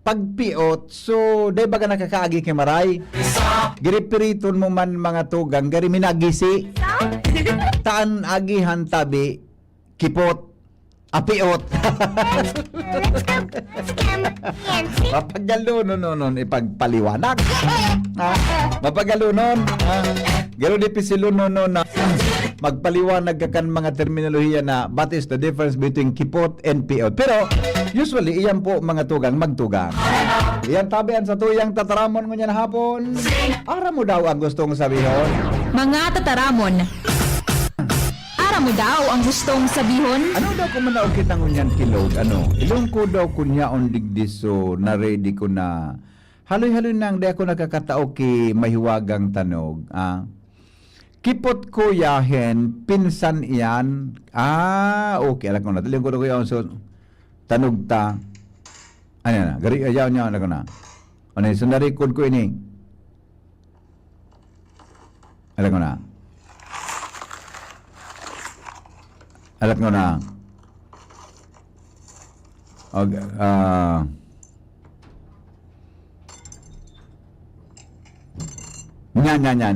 pagpiot, so day baga nakakaagi kay maray. Giripiriton mo man mga tugang, gari minagisi. Taan agihan tabi, kipot, apiot. Mapagalunon nun, ipagpaliwanag. Mapagalunon. Garo di pisilunon na magpaliwanag kakan mga terminolohiya na what is the difference between kipot and piot. Pero usually iyan po mga tugang magtugang. Iyan tabian sa tuyang tataramon mo niya na hapon. Ara mo daw ang gustong sabihon. Mga tataramon. Ara mo daw ang gustong sabihon? Ano daw kung manaog kitang unyan kilog? Ano? Ilong ko daw kunya on digdis so na-ready ko na. Haloy-haloy nang di ako nakakatao ki mahiwagang tanog. Kipot ko yahen, pinsan iyan. Okay. Alam ko na. Taling ko na ko yun. So, tanog ta. Ano na? Gari, ayaw niya. Alam ko na. Ano yun? So, narikod ko ini. Alam ko na. Alam ko na. Okay. Yan.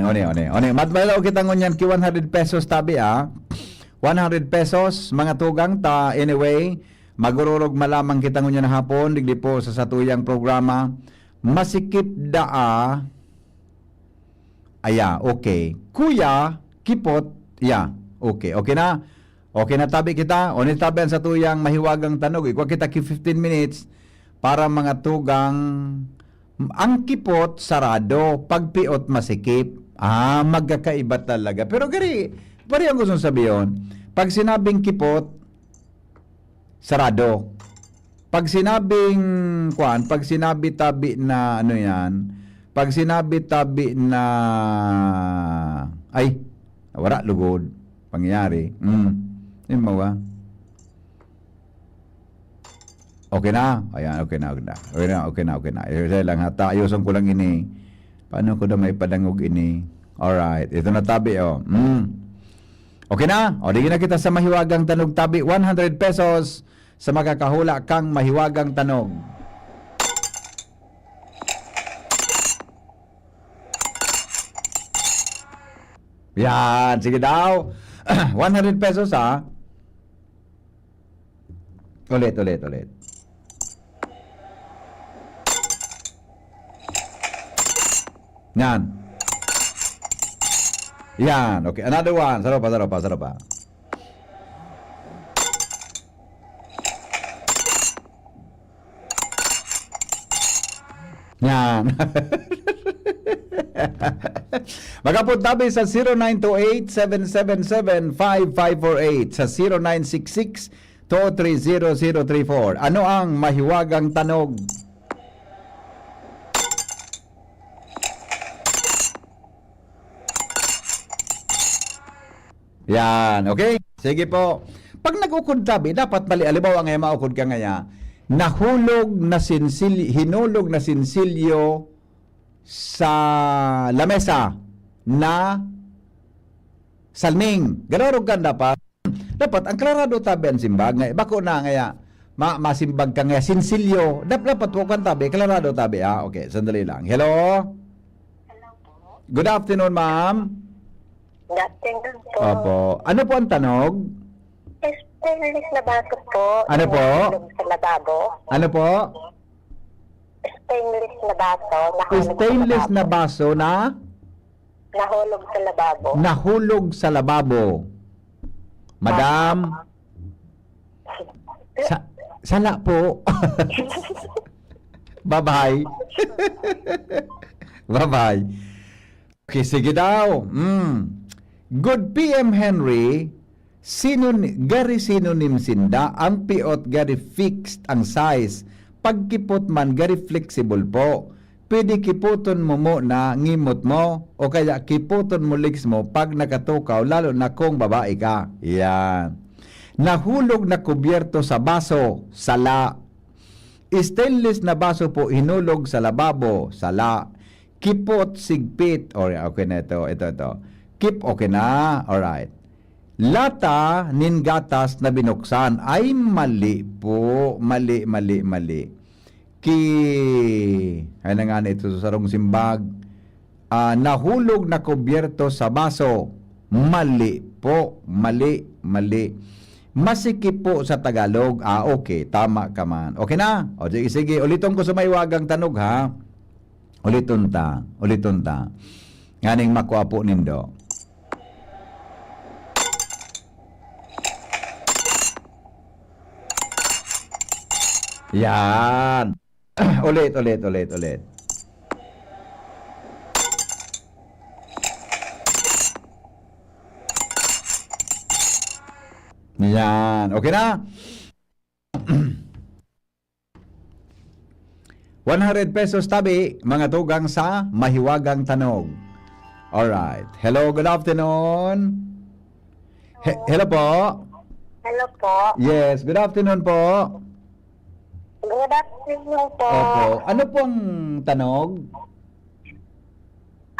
One. Matbalaw kita ngunyan ki 100 pesos tabi 100 pesos mga tugang ta anyway. Magururog malamang kita ngunyan hapon digdi po sa satuyang programa. Masikip daa. Okay. Kuya, kipot, okay. Okay na? Okay na tabi kita. Onil tabi sa tuyang mahiwagang tanog. Ikuha kita ki 15 minutes para mga tugang ang kipot, sarado. Pagpiot, masikip. Magkakaiba talaga. Pero gari ang gusto sabihin. Pag sinabing kipot, sarado. Pag sinabing, pag sinabi tabi na, pag sinabi tabi na, wala, lugod. Pangyayari. Yun mo ba? Okay na. Ayan, okay na. Isa lang hata. Ayuson ko lang ini. Paano ko na may padangog ini? Alright. Ito na tabi, Okay na? Digin na kita sa mahiwagang tanog tabi. 100 pesos sa makakahula kang mahiwagang tanog. Yan. Sige daw. 100 pesos Ulit. Yan. Okay. Another one. Sarap pa. Yan. Magkapunta tabi sa 0928-777-5548 sa 0966-230-034. Ano ang mahiwagang tanog? Yan, okay? Sige po. Pag nag-ukod tabi, dapat mali. Alibaw ang maukod ka ngaya. Hinulog na sinsilyo sa lamesa na salming. Ganarog ka dapat. Dapat, ang klarado tabi ang simbag. Bako na ngaya, masimbag ka ngaya. Sinsilyo. Dapat huwag tabi. Klarado tabi. Okay, sandali lang. Hello? Hello po. Good afternoon, ma'am. Good afternoon po. Opo. Ano po ang tanog? Stainless na baso po. Ano po? Nahulog sa lababo. Ano po? Stainless na baso. Stainless na baso na Nahulog sa lababo. nahulog sa lababo. Madam, sala po. Bye-bye. Bye-bye. Okay, sige daw. Good PM Henry, gari synonym sinda, ang piot gari fixed ang size. Pagkipot man gari flexible po. Pwede kiputon mo na ngimot mo o kaya kiputon mo legs mo pag nakatukaw lalo na kung babae ka. Yan. Nahulog na kubyerto sa baso, sala. Stainless na baso po hinulog sa lababo, sala. Kipot, sigpit. Okay na ito. Keep, okay na. Alright. Lata, ningatas na binuksan. Ay, mali po. Mali. ay na nga ito sa sarong simbag, nahulog na kubyerto sa baso. Mali po, mali. Masikip po sa Tagalog. Okay, tama ka man. Okay na? O sige, uliton ko sa may wagang tanog ha. Uliton ta. Nganing makuha po nindo. Yan. ulit. Yan. Okay na? 100 pesos tabi, mga tugang sa mahiwagang tanog. Alright. Hello, good afternoon. Hello po. Hello po. Yes, good afternoon po. Good afternoon po. Opo. Ano pong tanog?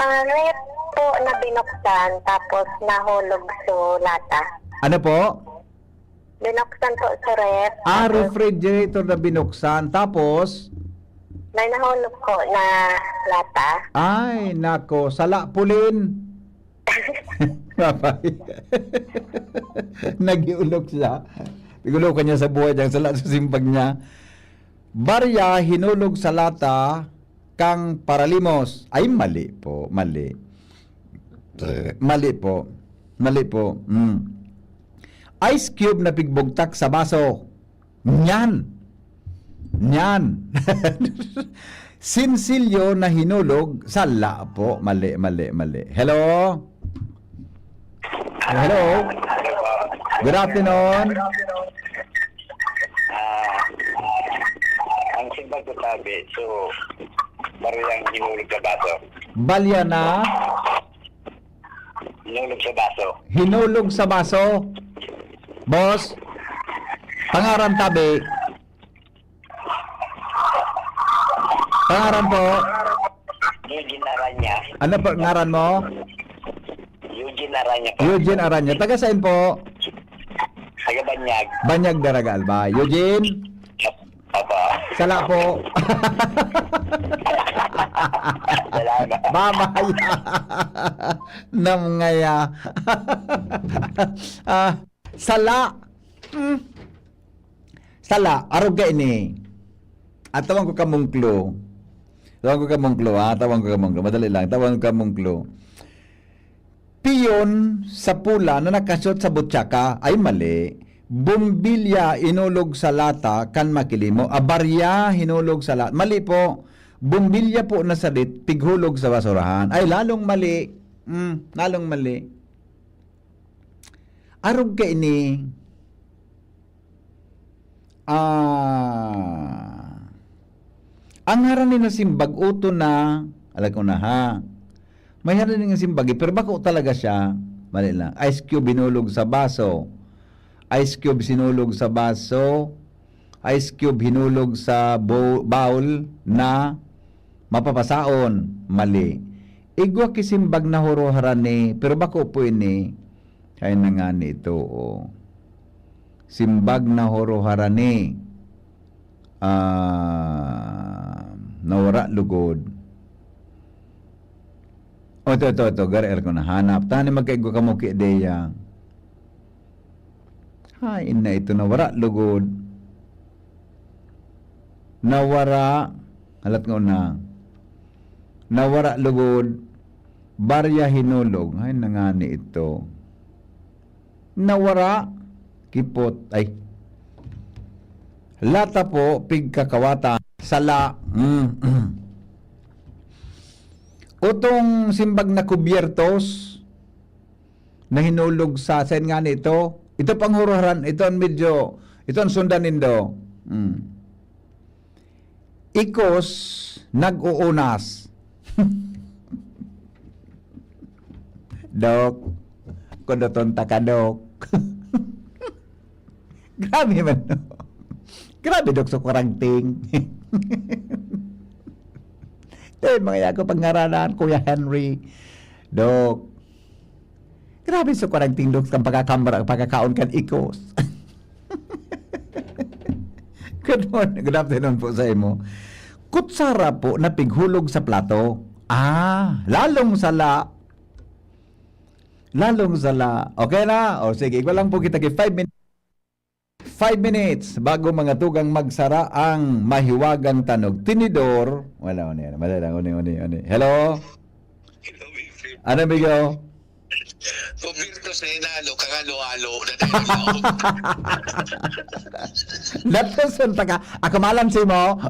Net po na binuksan tapos nahulog sa lata. Ano po? Binuksan po sa ref. Refrigerator na binuksan. Tapos, May nahulog ko na lata. ay, nako, sala pulin. Babay. Nagiulog siya. Nagulog niya sa buhay niya, sala sa simbag niya. Barya, hinulog sa lata, kang paralimos. Ay, mali po, mali. Mali po. Ice cube na pigbugtak sa baso. Nyan. Sinsilyo na hinulog sa la po. Mali. Hello? Hello? Good afternoon. Ang simbag ko sabi, so, bariyang hinulog sa baso. Balya na Hinulog sa baso. hinulog sa baso. Boss, pangaran tabi. Pangaran po. Eugene Aranya. Ano po ngaran mo? Eugene Aranya po. Eugene Aranya. Taga saan po? Taga Banyag. Banyag Daragal ba? Eugene? Opo. Sala po. Salamat. Babaya. Namngaya. Sala. Sala. Arog ka ini. At tawang ko kamungklo. Tawang ko kamungklo. Madali lang. Tawang ko kamungklo. Piyon sa pula na nakasot sa butsaka ay mali. Bumbilya inulog sa lata kan makilimo. Barya hinulog sa lata. Mali po. Bumbilya po na salit, pighulog sa basurahan. Ay, lalong mali. Lalong mali. Arog ka ini. Ang haranin na simbag, uto na, alam ko na ha. May haranin nga simbag, pero bako talaga siya. Mali lang. Ice cube hinulog sa baso. Ice cube sinulog sa baso. Ice cube hinulog sa bowl na mapapasaon. Mali. Igwa kisimbag na huro harani, pero bako po ini. Kaya na nga nito, oh. Simbag na huro harani. Nawara lugod. Ito. Garel ko nahanap. Tani magkaigo ka mo ki-ideya. Hay, na ito. Nawara lugod. Nawara. Halat ko na. Nawara lugod. Barya hinulog. Hay, nangani ito. Nawara. Kipot. Ay. Lata po, pigkakawata. Sala. Utong simbag na kubyertos na hinulog sa sen nga nito. Ito pang huruharan. Ito ang medyo, ito ang sundan nindo. Ikos nag-uunas. Dok. Kudoton takadok. Grabe man. Grabe dok sa quarantine. Mga yago pangaralan, Kuya Henry. Dok. Grabe sa quarantine, dok, kang pagkakaon kan ikos. Good morning. Good afternoon po sa imo. Kutsara po na pighulog sa plato. Lalong sala. Lalong sala. Okay na? O sige, ikaw lang po kita 5 minutes. 5 minutes bago mga tugang magsara ang mahiwagang tanog. Tinidor. Wala, uni. Hello? Ano bigaw? Kumbirto sa inalo, kangalo-alo na Latoson ta ka. Ako malansi mo.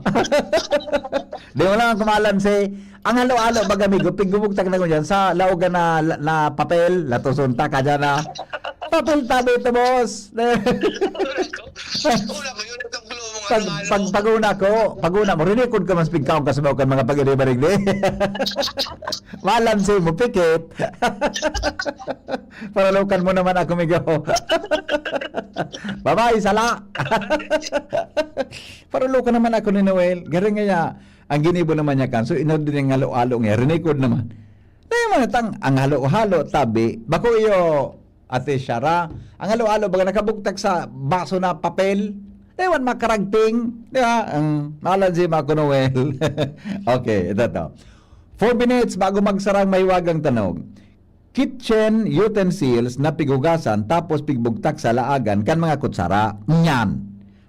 Di mo lang ako malansi. Ang halo-halo baga amigo, pigumugtag na ko dyan sa laugan na papel. Latoson ta ka dyan na. Papel tabi ito, boss. Wala ko yun, itong blow mo Paguna mo, rinikod ka mas pigkaong kasamaw kan mga pag-iribarig di. Malansi mo, pikit. Paralukan mo naman ako, migo. Bye-bye, sala. Paralukan naman ako ni Noel. Garing nga ang ginibo naman niya kan. So, inod din ang halo-halo niya. Rinikod naman. Dahil mo natang, ang halo-halo tabi, bako iyo, ate Shara, ang halo-halo, baga nakabugtag sa baso na papel, ewan makaragting, di ba? Ang malansi ako, Noel. Okay, ito to. 4 minutes bago magsarang mahiwagang tanog. Kitchen utensils na pigugasan tapos pigbugtak sa laagan kan mga kutsara. Nyan.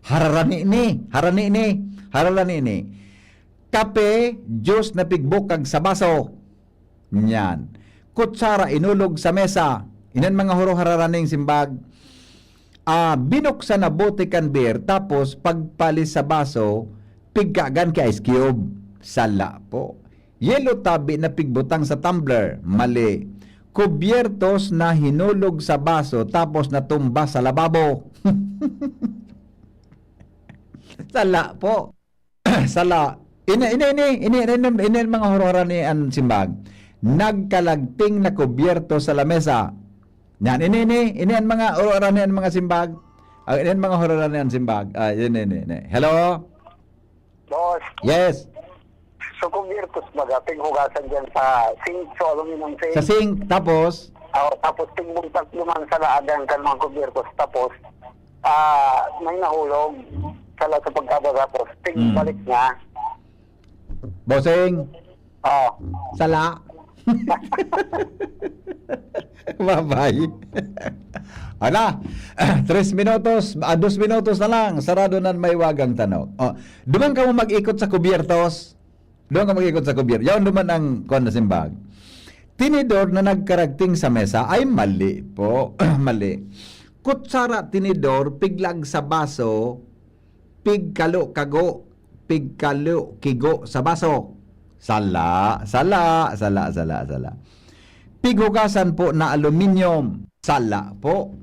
Hararani ini. Kape, juice na pigbukag sa baso. Nyan. Kutsara inulog sa mesa. Inan mga huro hararaning simbag. Binuksan na bote kan beer tapos pagpalis sa baso pigkagan kay ice cube. Sala po. Yellow tabi na pigbutang sa tumbler. Mali. Kubyertos na hinulog sa baso tapos natumba sa lababo. Sala po. Sala. Ini mga horora ni an simbag. Nagkalagting na kubyerto sa lamesa. Yan, ini ang mga horora ni an mga simbag. Ini ang mga horora ni an simbag. Ini. Hello? Boss, Yes. so kumbirtos baga, pinghugasan dyan sa sink, so aluminum sink. Sa sink, tapos? Tapos pingbugtak naman sa laagan kan mga kumbirtos. Tapos, may nahulog sa pagkabara. Tapos, pingbalik niya. Bossing? Sala? Bye-bye. Ala, 3 minutos, 2 minutos na lang, sarado na may wagang tanong. Duman ka mo mag-ikot sa kubyertos. Yan duman ang kon na simbag. Tinidor na nagkaragting sa mesa ay mali po. Mali. Kutsara tinidor, piglag sa baso, pigkalo kigo sa baso. Sala. Pighugasan po na aluminium. Sala po.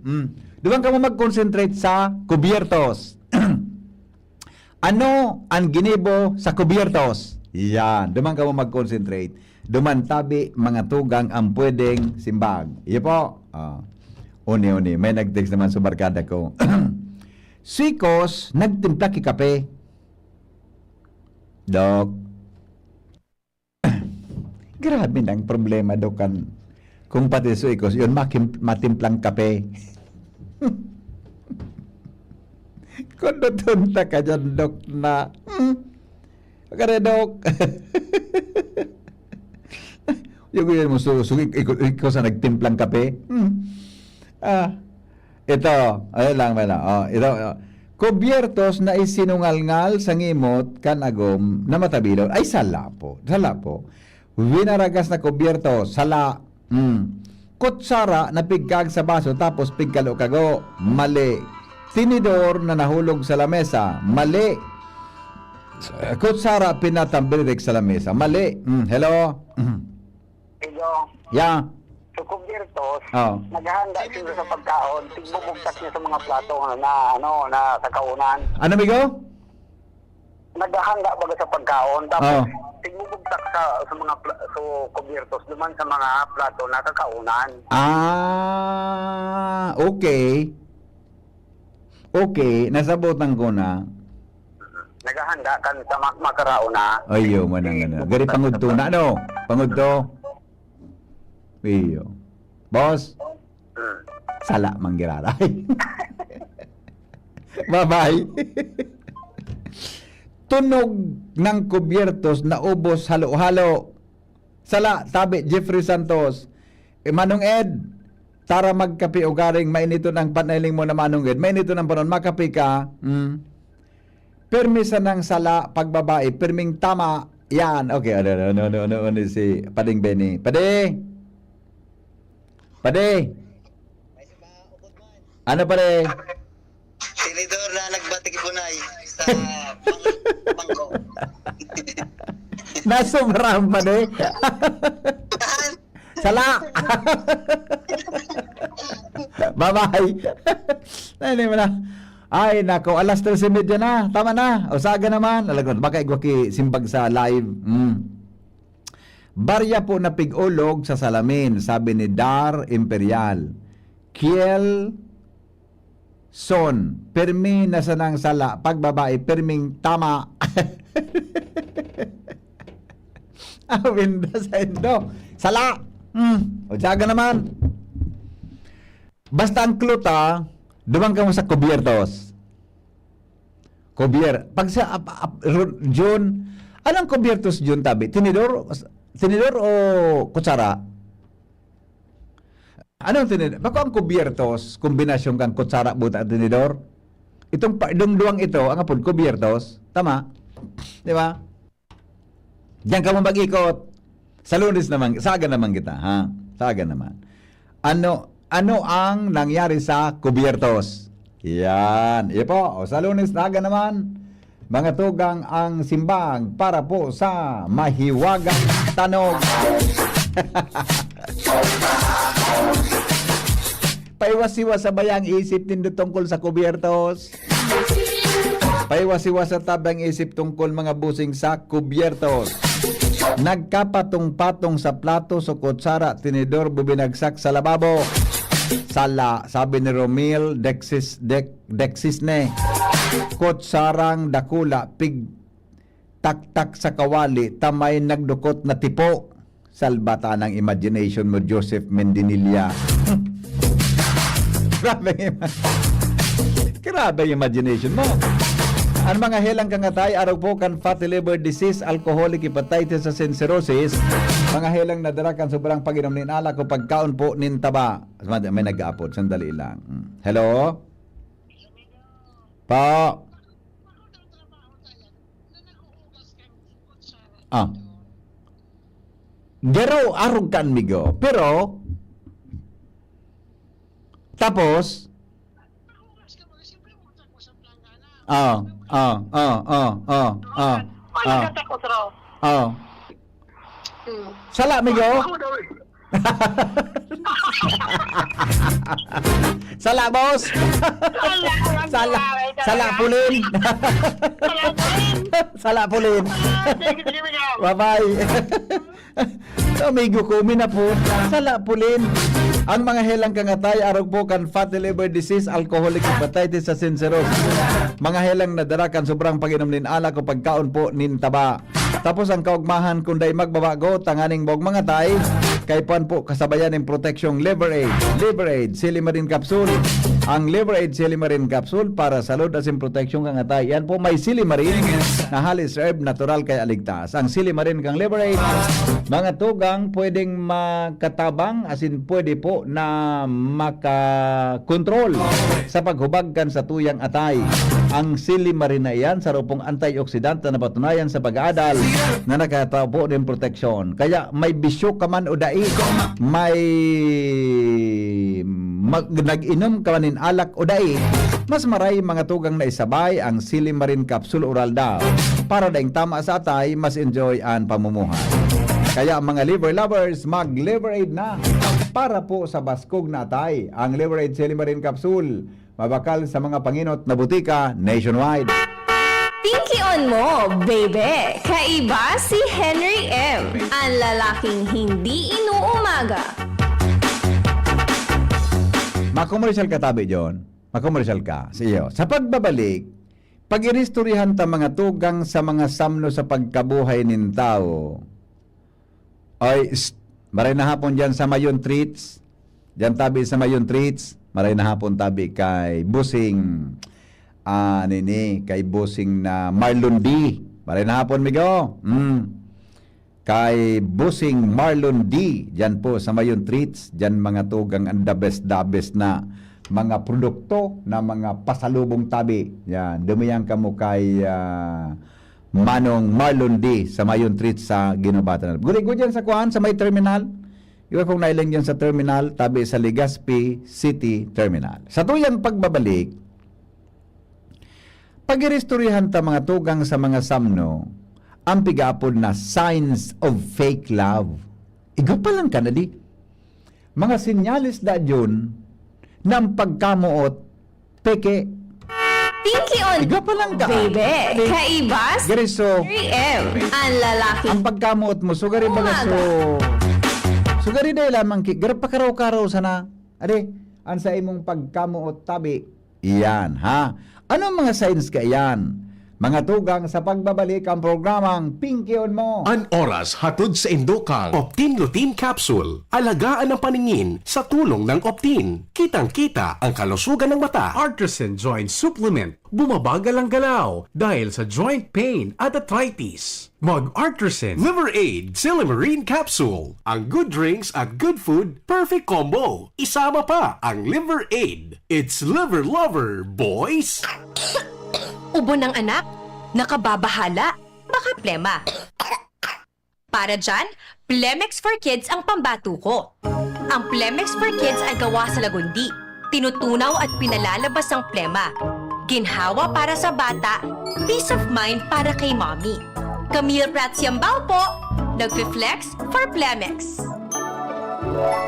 Duman ka mo mag-concentrate sa kubyertos. Ano ang ginibo sa kubyertos? Yan. Duman ka mo mag-concentrate. Duman tabi mga tugang ang pwedeng simbag. Iyo po. Uni. May nag-text naman sa barkada ko. Sikos, nagtimpla ki kape. Dok. Grabe ng problema, Dok, kan kung pati suikos, yun matimplang kape. Kung nutunta ka dyan, Dok, na kare, Dok. Yung mo ikaw sa nagtimplang kape. Ito, ayun lang. Ito, kubyertos na isinungalngal sa ngimot kanagom na matabilon. Ay, sala po. Winaragas na kubyertos, sala. Kutsara na pigkag sa baso tapos pigkalo kago. Mali. Tinidor na nahulog sa lamesa. Mali. Kutsara pinatambirik sa lamesa. Mali. Hello? Ito, Yeah. so kumbirtos, Oh. naghahanda sila sa pagkaon, tigbubugtak niya sa mga plato na sa kaunan. Ano, Migo? Naghahanda baga sa pagkaon, tapos Oh. tigbubugtak sa mga kumbirtos duman sa mga plato na sa kaunan. Okay. Okay, nasabutan ko na. Naghahanda kan sa makarao na. Ayo, manang. Gari pangudto na, no? Pangudto. Iyo. Boss, sala manggiraray. Bye-bye. tunog ng kubyertos na ubos halo-halo. Sala, tabi, Jeffrey Santos. Manong Ed, tara magkape o garing, mainito ng panailing mo na Manong Ed. Mainito ng panon, makape ka. Permisa ng sala, pagbabae, perming tama. Yan. Okay, ano si Pading Benny. Pade! Ano pare? Senador na nagbatik bunay sa bangko. Nasobrahan pade. Sala! Bye-bye! Ano mo na? Ay, nako, alas 3:30 na. Tama na. Usaga naman. Alagot, baka igwaki simbag sa live. Barya po na pig-ulog sa salamin, sabi ni Dar Imperial. Kiel Son, permi na sanang sala, pagbabae, perming tama. Awin sa indo. Sala! Usaga naman. Basta ang kluta, dumang ka mo sa kubyertos. Pag sa June, anong kubyertos June tabi? Tinidor o kutsara? Anong tinidor? Bako ang kubyertos, kombinasyon kang kutsara buta at tinidor? Itong duwang ito, ang apod, kubyertos. Tama? Di ba? Diyan ka mo mag-ikot. Sa Lunes naman, saga naman kita, ha? Saga naman. Ano ang nangyari sa kubyertos? Yan. Ipo, sa Lunes naga naman, mga tugang ang simbang para po sa mahiwagang tanog. Paiwas-iwas sa bayang isip nindo tungkol sa kubyertos. Paiwas-iwas sa tabang isip tungkol mga busing sa kubyertos. Nagkapatong-patong sa plato, so kutsara, tinidor, bubinagsak sa lababo. Sala, sabi ni Romil Dexisne. Kutsarang dakula, pig taktak sa kawali, tamay nagdukot na tipo. Salbata ng imagination mo, Joseph Mendinilla. Grabe yung imagination mo. Ang mga helang kangatay, araw po kan fatty liver disease, alcoholic hepatitis sa cirrhosis, mga helang nadara kan sobrang pag-inom ni ala ko pagkaon po nin taba. May nag-aapod, sandali lang. Hello? Pa? Gero arog kan migo, pero tapos Sala migo. Sala boss. Sala pulin. Sala pulin. Bye-bye. So, amigo ko, minapo. Sala pulin. Ang mga helang kangatay, arog po kan fatty liver disease, alcoholic hepatitis sa cirrhosis. Mga helang nadarakan sobrang pag-inom nin ala ko pagkaon po nin taba. Tapos ang kaugmahan kunday magbabago, tanganing bog mga tay, kay pan po kasabayan ng proteksyon Liver Aid Silimarin Capsule. Ang Liver Aid Silimarin Capsule para salud asin proteksyon kang atay. Yan po may Silimarin na halis herb natural kay aligtas. Ang Silimarin kang Liver Aid, mga tugang pwedeng makatabang asin pwede po na makakontrol sa paghubag kan sa tuyang atay. Ang Silimarin na iyan sa rupong antioxidant na napatunayan sa pag-aadal na nakataw po din proteksyon. Kaya may bisyo ka man o dai, may nag-inom ka manin alak o dai, mas maray mga tugang na isabay ang Silimarin Capsule Oral daw para daing tama sa atay, mas enjoy ang pamumuhay. Kaya mga liver lovers, mag-Liver Aid na para po sa baskog na atay. Ang Liver Aid Silimarin Capsule, mabakal sa mga panginot na butika nationwide. Pinky on mo, baby! Kaiba si Henry M. Ang lalaking hindi inuumaga. Makomersyal ka tabi, John. Makomersyal ka. Siyo. Sa pagbabalik, pag-inistoryahan ta mga tugang sa mga samno sa pagkabuhay nin tao, ay, maray na hapon dyan sa Mayon Treats. Dyan tabi sa Mayon Treats. Maray na hapon tabi kay Busing nini kay bossing na Marlon D. Maray na hapon migo. Kay bossing Marlon D. Diyan po sa Mayon Treats, diyan mga tugang ang the best na mga produkto na mga pasalubong tabi. Yan, dumiyan kamo kay Manong Marlon D sa Mayon Treats sa Ginobatan. Guli-guli dyan sa kuhan sa may terminal. Iwa kong nailang dyan sa terminal, tabi sa Legazpi City Terminal. Sa tuyang pagbabalik, pag-irestoryahan ta mga tugang sa mga samno, ang pigapon na signs of fake love. Iga pa lang ka na di. Mga sinyalis da dyan ng pagkamuot, peke. Pinky on Iga pa lang ka. Baby, kaiba si Gari so, Henry M. Ang lalaking ang pagkamuot mo, so gari baga so gari dahil lamang garap pa karaw-karaw sana. Ade, ang sa imong pagkamuot tabi, iyan, ha? Ano mga signs ka iyan? Mga tugang sa pagbabalik ang programang Pinky on Mo. An oras hatod sa Indokang Optin Lutein Capsule. Alagaan ang paningin sa tulong ng Optin. Kitang-kita ang kalusugan ng mata. Artisan Joint Supplement. Bumabagal ang galaw dahil sa joint pain at arthritis. Mag-Artisan Liver Aid Silimarine Capsule. Ang good drinks at good food, perfect combo. Isama pa ang Liver Aid. It's liver lover, boys! Ubo ng anak, nakababahala, baka plema. Para dyan, Plemex for Kids ang pambato ko. Ang Plemex for Kids ay gawa sa lagundi. Tinutunaw at pinalalabas ang plema. Ginhawa para sa bata, peace of mind para kay mommy. Camille Prats Yambao po, nagfi-flex for Plemex.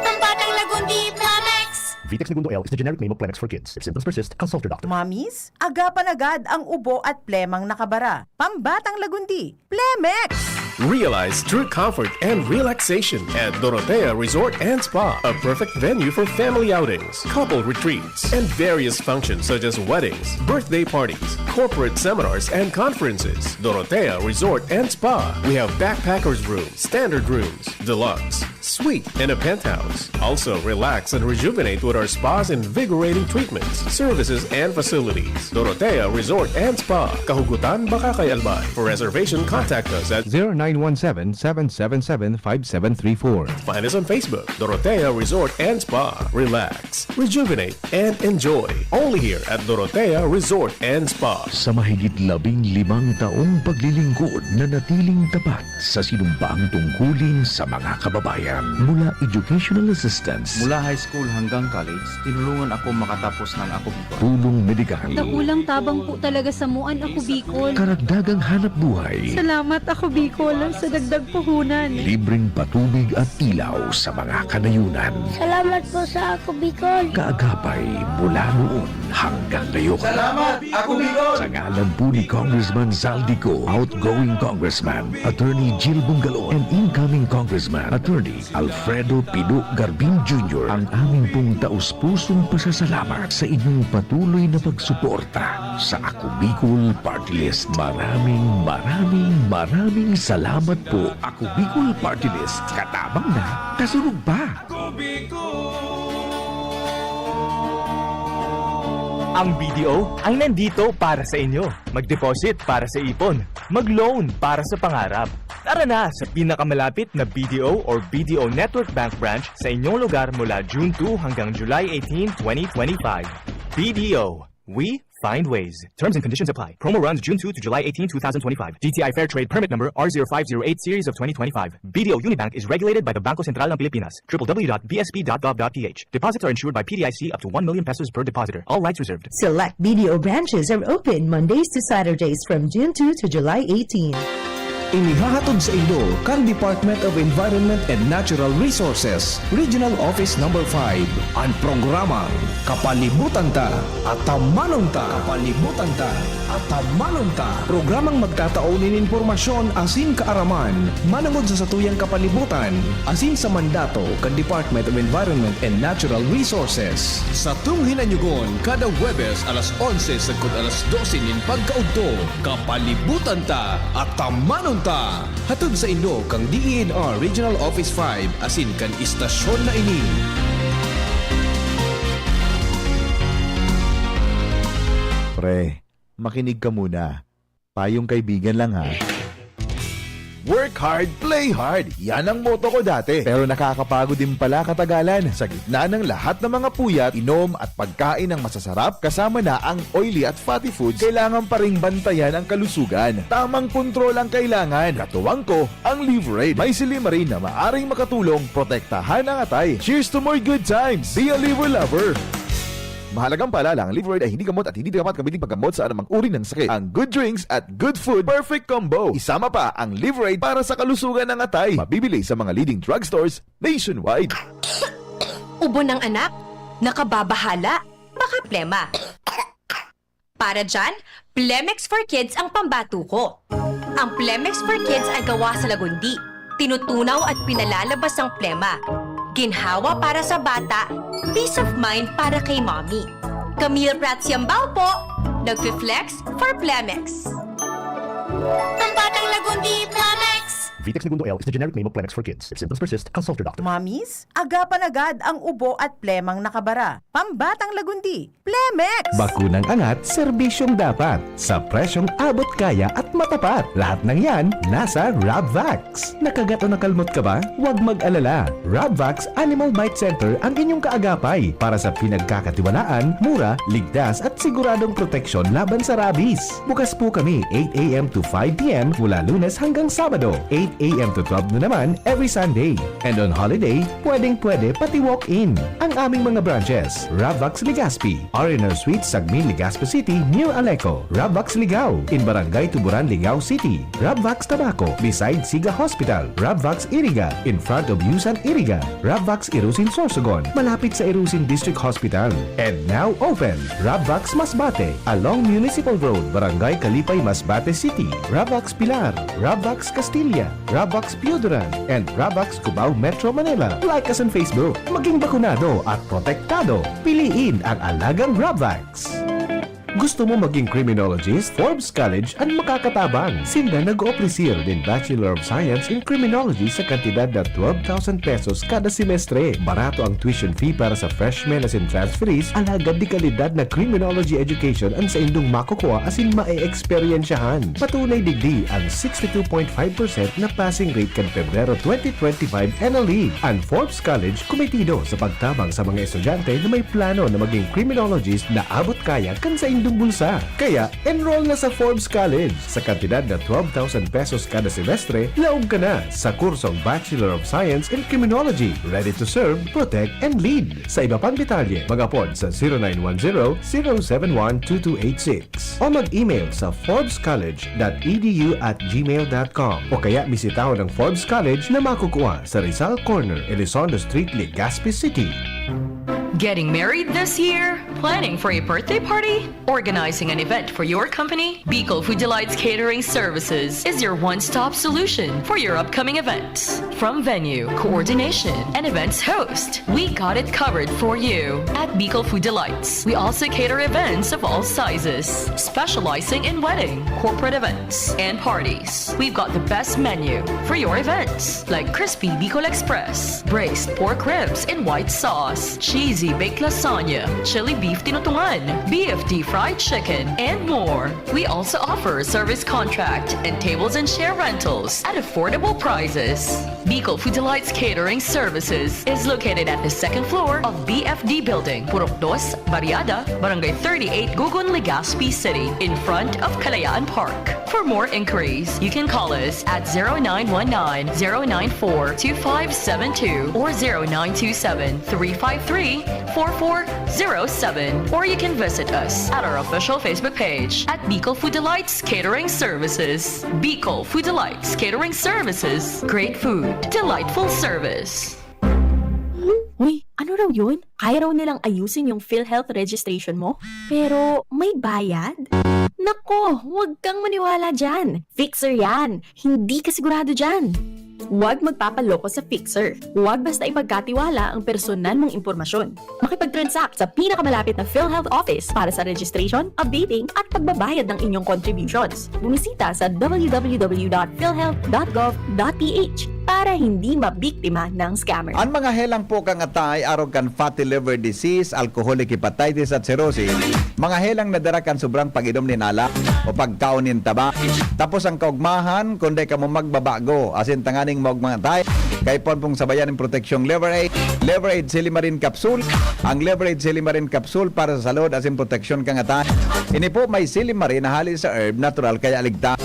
Pambatang lagundi, Plemex! Vitex Segundo L is the generic name of Plemex for kids. If symptoms persist, consult your doctor. Mommies, agapan agad ang ubo at plemang nakabara. Pambatang lagundi, Plemex! Realize true comfort and relaxation at Dorotea Resort and Spa, a perfect venue for family outings, couple retreats, and various functions such as weddings, birthday parties, corporate seminars, and conferences. Dorotea Resort and Spa. We have backpackers rooms, standard rooms, deluxe, suite, and a penthouse. Also, relax and rejuvenate with our spa's invigorating treatments, services, and facilities. Dorotea Resort and Spa, Kahugutan, Bakakay, Albay. For reservation, contact us at 0917-777-5734. Find us on Facebook, Dorotea Resort and Spa. Relax, rejuvenate, and enjoy. Only here at Dorotea Resort and Spa. Sa mahigit 15 taong paglilingkod na natiling tapat sa sinumbang tungkulin sa mga kababayan. Mula educational assistance, mula high school hanggang college, tinulungan ako makatapos ng Ako Bicol. tulong medikal, Nakulang tabang po talaga sa muan Ako Bicol. karagdagang hanap buhay, Salamat Ako Bicol sa dagdag puhunan. libreng patubig at ilaw sa mga kanayunan. Salamat po sa Ako Bicol. Kaagapay mula noon hanggang ngayon. Salamat, Ako Bicol! Sa ngalan po ni Congressman Zaldico, outgoing Congressman, Attorney Jill Bungalon, and incoming Congressman, Attorney Alfredo Pido Garbin Jr., ang aming pong taus-pusong pasasalamat sa inyong patuloy na pagsuporta sa Ako Bicol Party List. Maraming salamat po. Ako Bicol Party List. Katabang na, kasunod pa. Ang BDO ang nandito para sa inyo. Mag-deposit para sa ipon. Mag-loan para sa pangarap. Tara na sa pinakamalapit na BDO or BDO Network Bank branch sa inyong lugar mula June 2 hanggang July 18, 2025. BDO. We find ways. Terms and conditions apply. Promo runs June 2 to July 18, 2025. DTI Fair Trade Permit Number R0508 Series of 2025. BDO Unibank is regulated by the Bangko Sentral ng Pilipinas. www.bsp.gov.ph. Deposits are insured by PDIC up to 1 million pesos per depositor. All rights reserved. Select BDO branches are open Mondays to Saturdays from June 2 to July 18. Inihahatod sa inyo kang Department of Environment and Natural Resources, Regional Office No. 5, ang programang Kapalibutan Ta at Tamanong Ta. Kapalibutan Ta at Tamanong Ta. Programang magtataunin informasyon asin kaaraman, manangod sa satuyang kapalibutan, asin sa mandato kang Department of Environment and Natural Resources. Sa tunghinanyugon, kada Huwebes alas 11 sagkod alas 12 nin pagkaudto, Kapalibutan Ta at Tamanong Ta. Hatod sa Indo kang DENR Regional Office 5 asin kan istasyon na ini. Pre, makinig ka muna. Payong kaibigan lang ha. Work hard, play hard. Yan ang motto ko dati. Pero nakakapagod din pala katagalan. Sa gitna ng lahat ng mga puyat, inom at pagkain ng masasarap, kasama na ang oily at fatty foods, kailangan pa ring bantayan ang kalusugan. Tamang kontrol ang kailangan. Katuwang ko, ang Liverade. May silimarin na maaring makatulong protektahan ang atay. Cheers to more good times. Be a liver lover. Mahalagang paalala, ang Liverade ay hindi gamot at hindi dapat gamitin paggamot sa anumang uri ng sakit. Ang good drinks at good food, perfect combo. Isama pa ang Liverade para sa kalusugan ng atay. Mabibili sa mga leading drugstores nationwide. Ubo ng anak? Nakababahala? Baka plema. Para dyan, Plemex for Kids ang pambato ko. Ang Plemex for Kids ay gawa sa lagundi. Tinutunaw at pinalalabas ang plema. Ginhawa para sa bata, peace of mind para kay mommy. Camille Prats Yambao po, nagfi-flex for Plemex. Pambatang lagundi, Plemex! Vitex Segundo L is the generic name of Plemex for kids. If symptoms persist, consult your doctor. Mamis, agapan agad ang ubo at plemang nakabara. Pambatang lagundi, Plemex! Bakunang angat, serbisyong dapat. Sa presyong abot kaya at matapat. Lahat ng yan, nasa Rabvax. Nakagat o nakalmot ka ba? Huwag mag-alala. Rabvax Animal Bite Center ang inyong kaagapay para sa pinagkakatiwalaan, mura, ligtas at siguradong proteksyon laban sa rabies. Bukas po kami 8 a.m. to 5 p.m. mula Lunes hanggang Sabado, 8 a.m. to 12 na naman every Sunday. And on holiday, pwedeng-pwede pati walk-in. Ang aming mga branches, Rabvax Legazpi, R&R Suite, Sagmin, Legazpi City, near Aleco. Rabvax Ligao, in Barangay Tuburan, Ligao City. Rabvax Tabaco, beside Siga Hospital. Rabvax Iriga, in front of Yusan Iriga. Rabvax Irusin Sorsogon, malapit sa Irusin District Hospital. And now open, Rabvax Masbate, along Municipal Road, Barangay Kalipay, Masbate City. Rabvax Pilar, Rabvax Castilla, Rabvax Pioduran, and Rabvax Cubao Metro Manila. Like us on Facebook. Maging bakunado at protektado. Piliin ang alagang Rabvax. Gusto mo maging criminologist? Forbes College ang makakatabang. Sila nag-opresir din Bachelor of Science in Criminology sa kantidad na 12,000 pesos kada semestre. Barato ang tuition fee para sa freshmen as in transferees. Alagad di kalidad na criminology education ang sa indong makukuha as in mae-experyensyahan. Patunay digdi ang 62.5% na passing rate kan Pebrero 2025 NLE. Ang Forbes College kumitido sa pagtabang sa mga estudyante na may plano na maging criminologist na abot kaya kan sa indong bulsa. Kaya, enroll na sa Forbes College. Sa kantidad na 12,000 pesos kada semestre, laog ka na sa kursong Bachelor of Science in Criminology. Ready to serve, protect, and lead. Sa iba pang detalye, mag-apod sa 0910-071-2286 o mag-email sa forbescollege.edu@gmail.com o kaya bisitaho ng Forbes College na makukuha sa Rizal Corner, Elizondo Street, Legazpi City. Getting married this year? Planning for a birthday party? Organizing an event for your company? Bicol Food Delights Catering Services is your one-stop solution for your upcoming events. From venue, coordination, and events host, we got it covered for you. At Bicol Food Delights, we also cater events of all sizes, specializing in wedding, corporate events, and parties. We've got the best menu for your events, like crispy Bicol Express, braised pork ribs in white sauce, cheesy baked lasagna, chili beef tinutungan, BFD fried chicken, and more. We also offer service contract and tables and chair rentals at affordable prices. Bicol Food Delights Catering Services is located at the second floor of BFD Building, Purok 2, Barriada, Barangay 38, Gugun, Legazpi City, in front of Kalayaan Park. For more inquiries, you can call us at 0919-094-2572 or 0927-353-4407, or you can visit us at our official Facebook page at Bicol Food Delights Catering Services. Bicol Food Delights Catering Services. Great food, delightful service. Uy, ano raw yun? Kaya raw nilang ayusin yung PhilHealth registration mo? Pero may bayad? Nako, huwag kang maniwala dyan. Fixer yan. Hindi ka sigurado dyan. Huwag magpapaloko sa Fixer. Huwag basta ipagkatiwala ang personal mong impormasyon. Makipag-transact sa pinakamalapit na PhilHealth office para sa registration, updating, at pagbabayad ng inyong contributions. Bumisita sa www.philhealth.gov.ph. para hindi mabiktima ng scammer. Ang mga helang po kang atay, arog kan fatty liver disease, alcoholic hepatitis at cirrhosis, mga helang nadara kan sobrang pag-inom ni nala o pagkaon nin taba. Tapos ang kaugmahan, kundi ka mo magbabago, asin tanganing mo mga atay, kay pong sabayan ng proteksyong Liver Aid Silimarin Capsule. Ang Liver Aid Silimarin Capsule para sa salud asin proteksyon kang atay. Ini po may silimarin na hali sa herb, natural kaya aligta.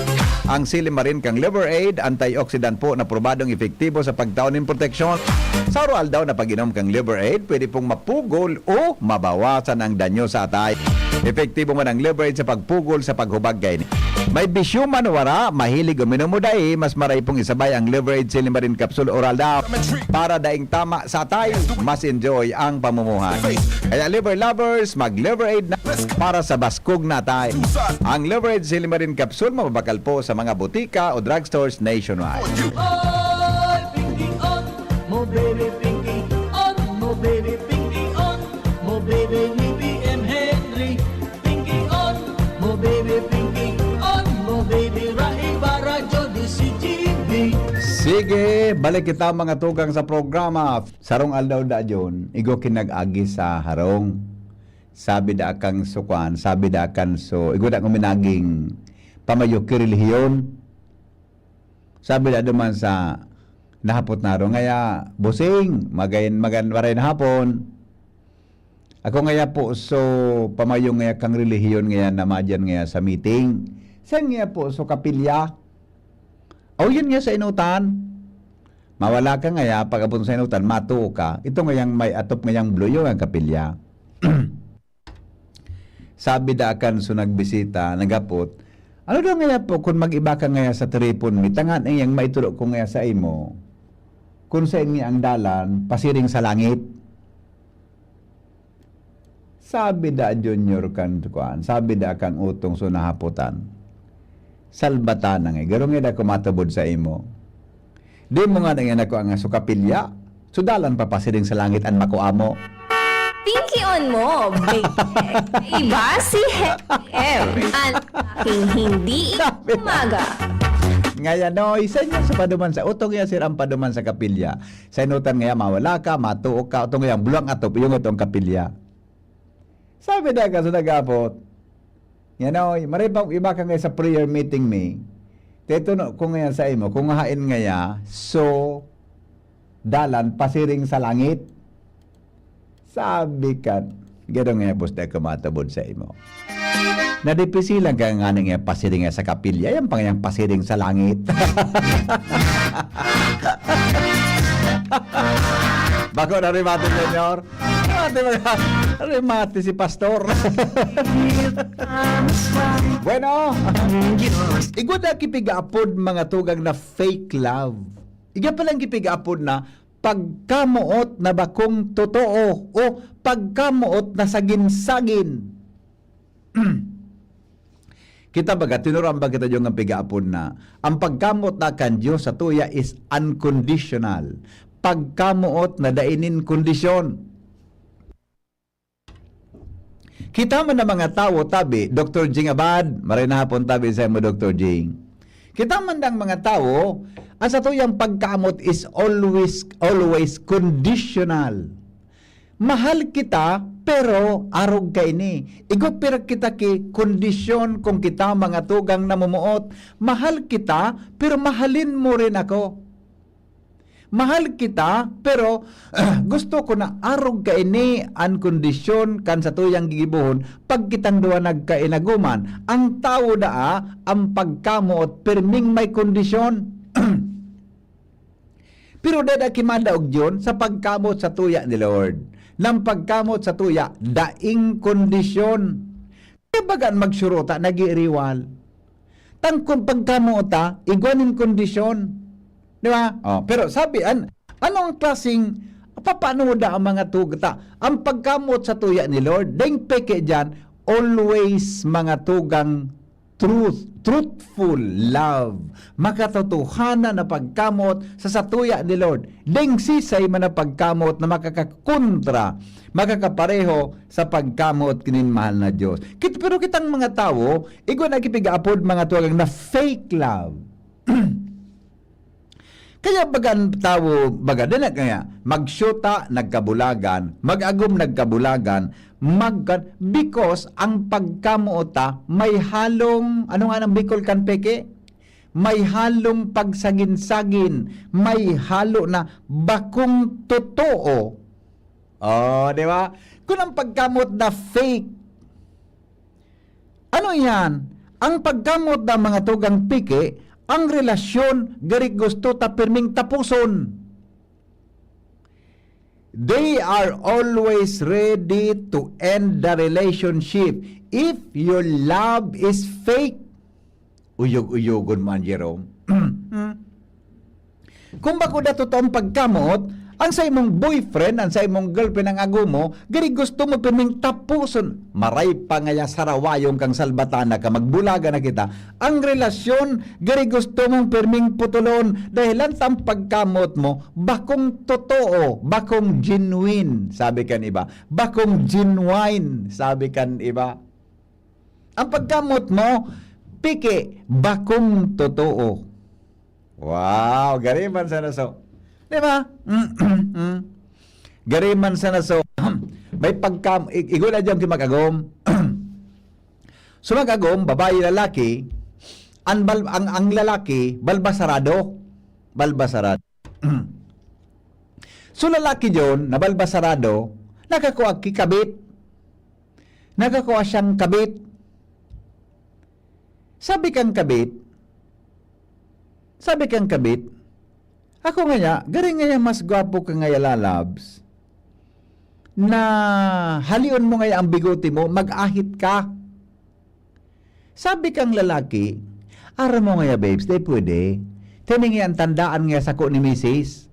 Ang silimarin kang Liver Aid, antioxidant po na probadong epektibo sa pagtaon ng proteksyon. Sa oral daw na pag-inom kang Liver Aid, pwede pong mapugol o mabawasan ang danyo sa atay. Epektibo man ang Liver Aid sa pagpugol sa paghubag kay ni. May bisyo man wara, mahilig uminom mo dahi, mas maray pong isabay ang Liver Aid Silimarin Capsule oral daw para daing tama sa atay, mas enjoy ang pamumuhay. Kaya liver lovers, mag Liver Aid na para sa baskog na atay. Ang Liver Aid Silimarin Capsule mababakal po sa mga butika o drugstores nationwide. Mo baby pinky on, mo baby pinky on, mo baby ni BM Henry. Pinky on, mo baby pinky on, mo baby Rai Barajo di si GB. Sige, balik kita mga tugang sa programa. Sarong aldaw da John, igo kinag-agi sa harong. Sabi da akang sukan, sabi da akan so, igo da kuminaging pamayo kirelihiyon. Sabi da duman sa nahapot na ro ngaya busing magan waray na hapon. Ako ngaya po so pamayo ngaya kang relihiyon ngaya namadyan ngaya sa meeting. Sa ngaya po so kapilya. O yun nga sa inutan. Mawala ka ngaya pag abot sa inutan matuo ka. Ito ngayang may atop ngayang bluyo ang kapilya. Sabi da akan so nagbisita nagapot. Ano daw ngaya po kung mag-iba ka ngaya sa tripon mi tangan ngayang maitulog ko ngaya sa imo. Kung sa inyo ang dalan, pasiring sa langit. Sabi da junior kan kuan, sabi da kang utong so nahaputan. Salbatan nga, garong nga da kumatabod sa imo. Di mo nga nga nako ang sukapilya, so dalan pa pasiring sa langit an makuamo. Pinky on mo, baby. Iba si M. Ang aking hindi umaga. Ngayon, no, isa niya sa paduman sa utong niya sir ang paduman sa kapilya. Sa inutan nga mawala ka, matuo ka, utong nga bulang atop, yung itong kapilya. Sabi na ka, so nagapot, yan o, maripang iba ka nga sa prayer meeting me, teto no, kung nga sa imo, kung hain nga ya, so, dalan, pasiring sa langit. Sabi ka, gano'n nga bus na kumatabod sa imo. Nadipisilan ka nga nga pasiring nga sa kapilya, yung pangyang pasiring sa langit. Bako na rimate, senyor. Rimate si pastor. Bueno, igod na kipigapod mga tugang na fake love. Iga palang kipigapod na pagkamuot na bakong totoo o pagkamuot na sagin-sagin. Kita baga, tinuran ba kita yung ang pigaapon na ang pagkamot na kan Diyos sa tuya is unconditional. Pagkamuot na dainin kondisyon. Kita man na mga tao, tabi, Dr. Jing Abad, maray na hapon tabi sa mo, Dr. Jing. Kita man ng mga tao, ang sa tuyang pagkamot is always conditional. Mahal kita, pero arog ka ini. Igo pero kita ki kondisyon kung kita mga tugang namumuot. Mahal kita, pero mahalin mo rin ako. Mahal kita, pero gusto ko na arog ka ini ang kondisyon kan sa tuyang gigibuhon pag kitang duwa nagkainaguman. Ang tao daa, ang pagkamuot, perming may kondisyon. Pero dada kimanda og Diyon sa pagkamot sa tuya ni Lord. Nang pagkamot sa tuya, daing kondisyon. Kaya bagaan magsuruta, nag-iiriwal. Tangkong pagkamota, iguanin kondisyon. Di ba? Oh, pero sabi, anong klaseng, paano da ang mga tugta? Ang pagkamot sa tuya ni Lord, daing peke dyan, always mga tugang truthful love, makatotohanan na pagkamot sa satuya ni Lord. Ding sisay man na pagkamot na makakakontra, makakapareho sa pagkamot kinin mahal na Diyos. Pero kitang mga tao, igo na kipigaapod mga tuwagang na fake love. Kaya bagan tawo, baga din kaya, magsyuta nagkabulagan, magagom nagkabulagan, because ang pagkamuota may halong, ano nga ng Bicol kan peke? May halong pagsagin-sagin, may halo na bakong totoo. Oh, di ba? Kung ang pagkamot na fake, ano yan? Ang pagkamot na mga tugang peke, ang relasyon, gari gusto ta pirming tapuson. They are always ready to end the relationship if your love is fake. Uyog-uyogon man, Jerome. Kung bako na totoong pagkamot, ang sa imong boyfriend, ang sa imong girlfriend ang ago mo, gari gusto mo pirming tapuson. Maray pa nga sarawayong kang salbatana ka, magbulaga na kita. Ang relasyon, gari gusto mong pirming putulon dahil ang pagkamot mo, bakong totoo, bakong genuine, sabi kan iba. Bakong genuine, sabi kan iba. Ang pagkamot mo, piki, bakong totoo. Wow, gari man sana so. Di ba? Gariman sana so. May pagkam, igula dyan kimagagom. Sumagagom, babae, lalaki, ang lalaki, balbasarado. Balbasarado. So lalaki dyan, na balbasarado, nakakuha kikabit. Nakakuha siyang kabit. Sabi kang kabit, ako nga garing nga mas gwapo ka nga lalabs, na halion mo nga ang bigote mo, mag-ahit ka. Sabi kang lalaki, ara mo nga babes, di pwede. Tiningi ang tandaan nga sa ko ni Mrs.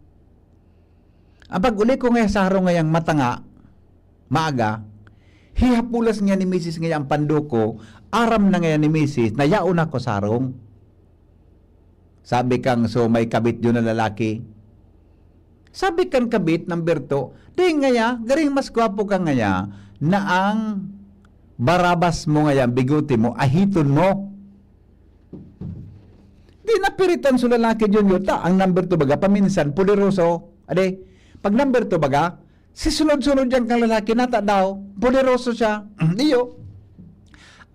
Ang pag-uli ko nga sa harong nga mata nga, maaga, hihapulas nga ni Mrs. nga ang panduko, aram na nga ni Mrs. na yaon ako sa harong. Sabi kang, so may kabit yun na lalaki. Sabi kang kabit, number 2, di ngaya, garing mas gwapo ka ngaya, na ang barabas mo ngaya, biguti mo, ahiton mo. Di napiritan so lalaki yun yun. Ang number 2 baga, paminsan, poderoso. Ade, pag number 2 baga, si sunod-sunod yan kang lalaki, nata daw, poderoso siya. Iyo.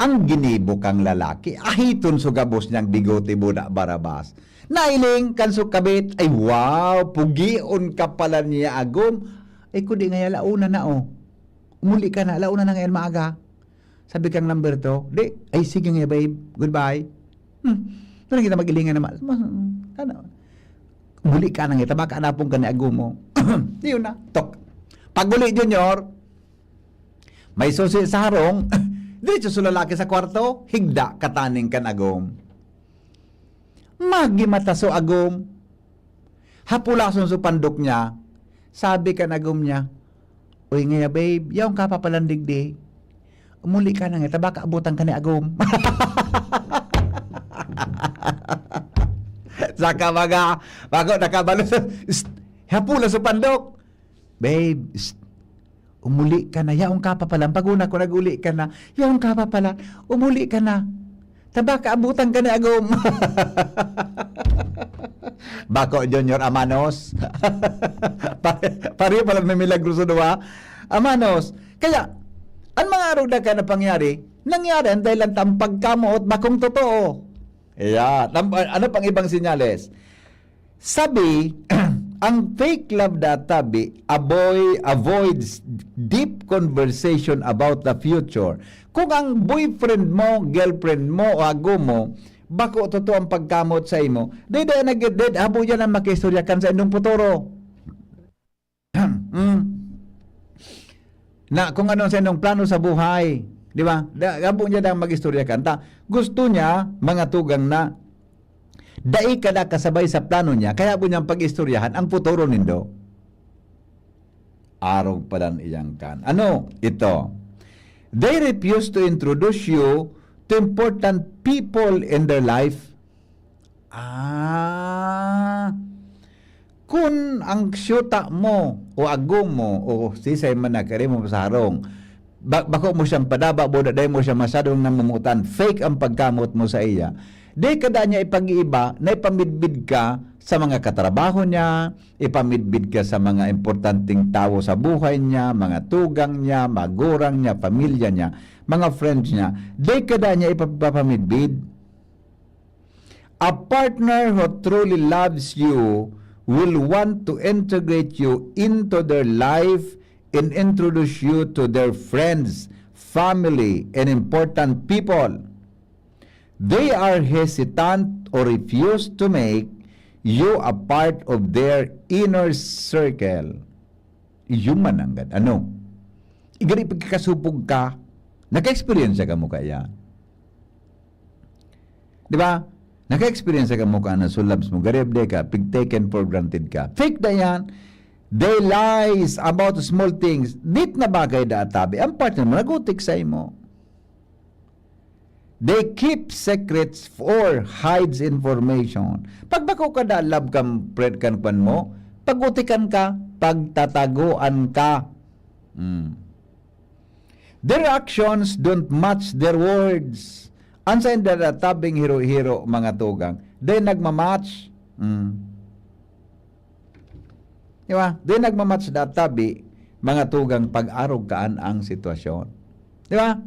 Ang ginibo kang lalaki, ahiton so gabos niyang bigote mo na barabas. Nailing kan so kabit, ay wow, pugion ka pala niya agom. Ay kundi nga launa na oh. Umuli ka na, launa na ngayon maaga. Sabi kang number 2, di, ay sige nga babe, goodbye. Ano kita magilingan naman? Ano? Umuli ka na nga, tabaka na pong ka ni agom mo. Di yun na, tok. Paguli junior, may susi sa harong, diretso sa lalaki sa kwarto, higda kataning kan agom. Magimata so agom. Hapulason so pandok niya, sabi kan agom niya, uy nga babe, yaong ka papalandig di. Umuli ka na nga, tabaka abutan ka ni agom. Saka baga, bago nakabalo sa, hapula sa pandok. Babe, umuli ka na, yaong ka pa pala. Paguna ko nag-uli ka na, yaong ka pa pala, umuli ka na. Tabaka abutan ka ni agom. Bako Junior Amanos. Pari pala may milagro sa duwa. Amanos. Kaya, ang mga araw na ka na pangyari, nangyari ang dahil ang pagkamuot bakong totoo. Ayan. Ano pang ibang sinyales? Sabi, ang fake love databi avoids deep conversation about the future. Kung ang boyfriend mo, girlfriend mo, o ago mo, bako totoo ang pagkamot sa imo, dede nag-dead, habo yan ang makistoryakan sa inyong puturo. Na kung ano sa inyong plano sa buhay, di ba? Habo niya ang mag-istoryakan. Gusto niya, mga tugang na, dai kada kasabay sa plano niya, kaya po niyang pag-istoryahan ang puturo nindo. Araw pa lang iyang kan. Ano? Ito. They refuse to introduce you to important people in their life. Kung ang syuta mo, o agong mo, o sisay man na kari mo sa harong, bako mo siyang padaba, boda day mo siya masyadong namumutan, fake ang pagkamot mo sa iya, Di kada niya ipag-iiba na ipamidbid ka sa mga katrabaho niya, ipamidbid ka sa mga importanteng tao sa buhay niya, mga tugang niya, magurang niya, pamilya niya, mga friends niya. Di kada niya ipapamidbid. A partner who truly loves you will want to integrate you into their life and introduce you to their friends, family, and important people. They are hesitant or refuse to make you a part of their inner circle. Iyon ang ano? Igari pagkakasupog ka, naka-experience ka mo kaya. Di ba? Naka-experience ka mo ka na sulabs mo, garib de ka, taken for granted ka. Fake na yan. They lies about small things. Dit na bagay da atabi. Ang partner mo, nagutik sa imo. They keep secrets or hides information. Pag bako ka da, love kang friend kan mo, pagutikan ka, pagtataguan ka. Their actions don't match their words. Ansa hindi na tabing hero-hero mga tugang, they nagmamatch. Diba? They nagmamatch na tabi mga tugang pag-arog kaan ang sitwasyon. Diba?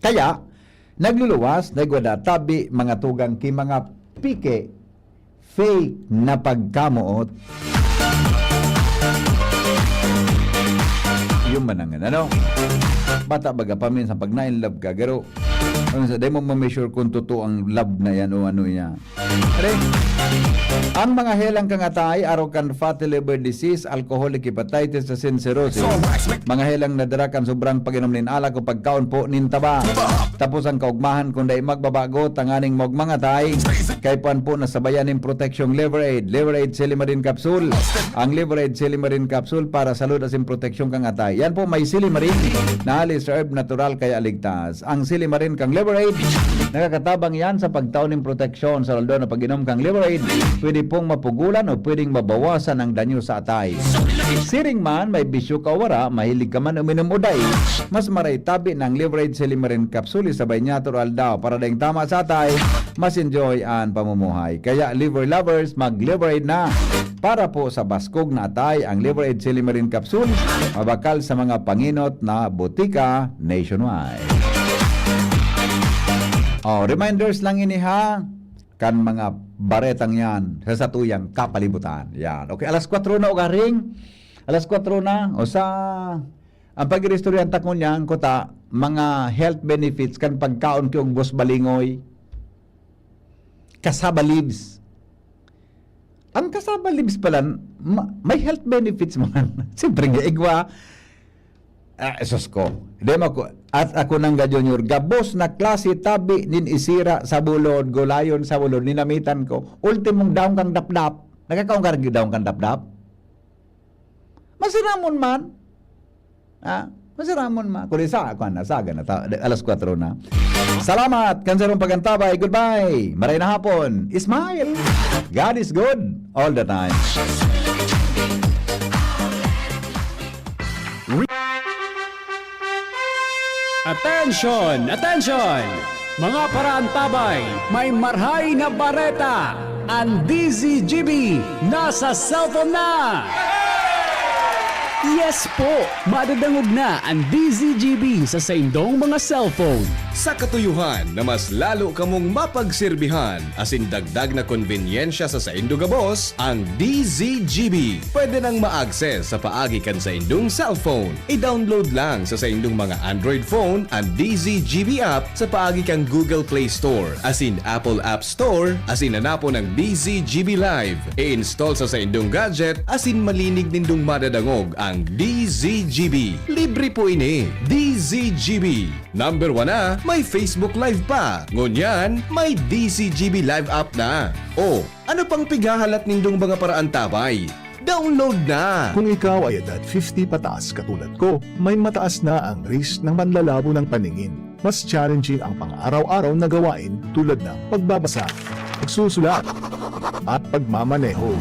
Kaya, nagluluwas, nagwadatabi mga tugang ki mga pike, fake na pagkamuot. Yung manangan, ano? Bata baga pamin sa pag na-in love ka, pero dahil mo ma-measure kung totoo ang love na yan o ano yan. Ang mga helang kangatay, arrogant fatty liver disease, alcoholic hepatitis, and cirrhosis. Mga helang nadarakan sobrang pag-inom nin alak o pagkaon po nin taba. Tapos ang kaugmahan kung dahil magbabago, tanganing mga tay, kay puan po nasabayan ng protection liver aid silimarin capsule. Ang liver aid silimarin capsule para salud asin protection kangatay. Yan po may silimarin na halis herb natural kaya ligtas. Ang silimarin kang liver aid, nakakatabang yan sa pagtaon ng proteksyon sa lalo na pag-inom kang liver aid. Pwede pong mapugulan o pwedeng mabawasan ang danyo sa atay. Siring man, may bisyo ka wara, mahilig ka man uminom uday, mas maray tabi ng liver aid silimarin capsule sabay natural daw para dahing tama sa atay, mas enjoy ang pamumuhay. Kaya liver lovers, mag-liver aid na. Para po sa baskog na atay, ang liver aid silimarin capsule, mabakal sa mga panginot na botika nationwide. Reminders lang ini ha, kan mga baretang yan sa satuyang kapalibutan. Yan. Okay, alas 4 na o garing. Alas 4 na. O sa ang pag-iristoryan takon yan, kuta, mga health benefits kan pagkaon ki og bus balingoy. Kasaba leaves. Ang kasaba leaves pala, may health benefits man. Siyempre nga, igwa. Esos ko. At ako nang junior, gabos na klase tabi nin isira sa bulod, gulayon sa bulod, ninamitan ko. Ultimong daong kang dapdap. Nagkakaong karag daong kang dapdap? Masiramon man. Masiramon man. Kung isa ako na, saga na, alas 4 na. Salamat, kanserong pagantabay. Goodbye. Maray na hapon. Smile. God is good all the time. Attention! Attention! Mga paraantabay, may marhay na bareta! Ang DZGB nasa cellphone na! Yes po! Madadangog na ang DZGB sa saindong mga cellphone. Sa katuyuhan na mas lalo kamong mapagsilbihan asin dagdag na konbinyensya sa saindo gabos, ang DZGB pwede nang ma-access sa paagi kan sa indong cellphone. I-download lang sa saindong mga Android phone ang DZGB app sa paagi kang Google Play Store asin Apple App Store asin hanapo ng DZGB Live. I-install sa saindong gadget asin malinig nindong madadangog ang DZGB. Libre po ini. DZGB. Number 1 na, may Facebook Live pa. Ngunyan, may DZGB Live app na. O, ano pang pigahalat nindong mga paraan tabay? Download na! Kung ikaw ay edad 50 pataas katulad ko, may mataas na ang risk ng manlalabo ng paningin. Mas challenging ang pang-araw-araw na gawain tulad ng pagbabasa, pagsusulat, at pagmamaneho.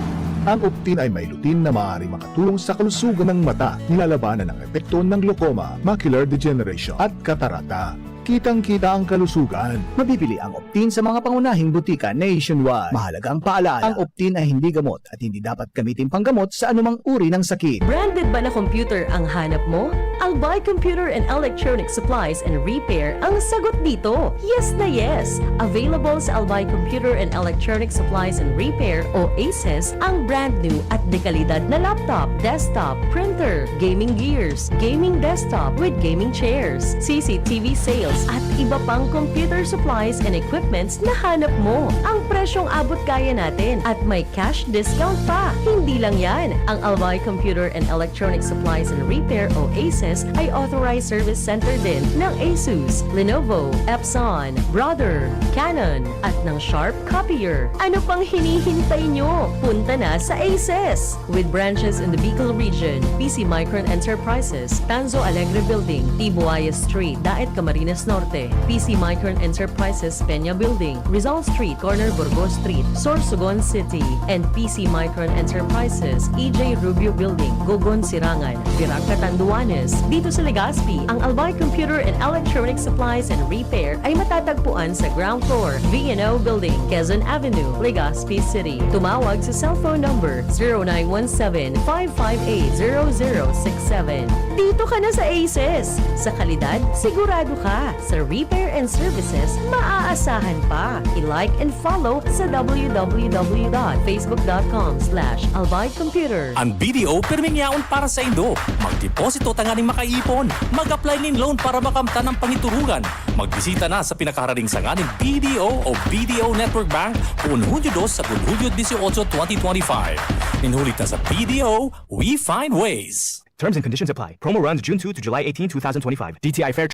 Ang Optin ay may lutin na maaari makatulong sa kalusugan ng mata, nilalabanan ng epekto ng glaucoma, macular degeneration at katarata. kitang-kita ang kalusugan. Mabibili ang Optin sa mga pangunahing butika nationwide. Mahalagang paalala, ang Optin ay hindi gamot at hindi dapat gamitin panggamot sa anumang uri ng sakit. Branded ba na computer ang hanap mo? Albay Computer and Electronic Supplies and Repair ang sagot dito. Yes na yes! Available sa Albay Computer and Electronic Supplies and Repair o ACES ang brand new at dekalidad na laptop, desktop, printer, gaming gears, gaming desktop with gaming chairs, CCTV sales at iba pang computer supplies and equipments na hanap mo. Ang presyong abot kaya natin at may cash discount pa. Hindi lang yan. Ang Albay Computer and Electronic Supplies and Repair o ACES ay authorized service center din ng ASUS, Lenovo, Epson, Brother, Canon at ng Sharp Copier. Ano pang hinihintay nyo? Punta na sa ACES! With branches in the Bicol region, PC Micron Enterprises, Tanzo Alegre Building, Tibuaya Street, Daet Camarines Norte, PC Micron Enterprises, Peña Building, Rizal Street, Corner Burgos Street, Sorsogon City, and PC Micron Enterprises, EJ Rubio Building, Gogon Sirangan, Virac Catanduanes. Dito sa Legazpi, ang Albay Computer and Electronic Supplies and Repair ay matatagpuan sa ground floor, VNO Building, Quezon Avenue, Legazpi City. Tumawag sa cellphone number 0917-558-0067. Dito ka na sa ACES. Sa kalidad, sigurado ka. Sa repair and services, maaasahan pa. I-like and follow sa www.facebook.com/albaycomputer. Ang BDO permingyaon para sa Indo. Magdeposito tanganing makaipon. Mag-apply nin loan para makamtan ang pangiturugan. Magbisita na sa pinakararing sanganing BDO o BDO Network Bank kung Hunyo 2 sa Hunyo 18, 2025. Inulit na sa BDO, we find ways. Terms and conditions apply. Promo runs June 2 to July 18, 2025. DTI Fair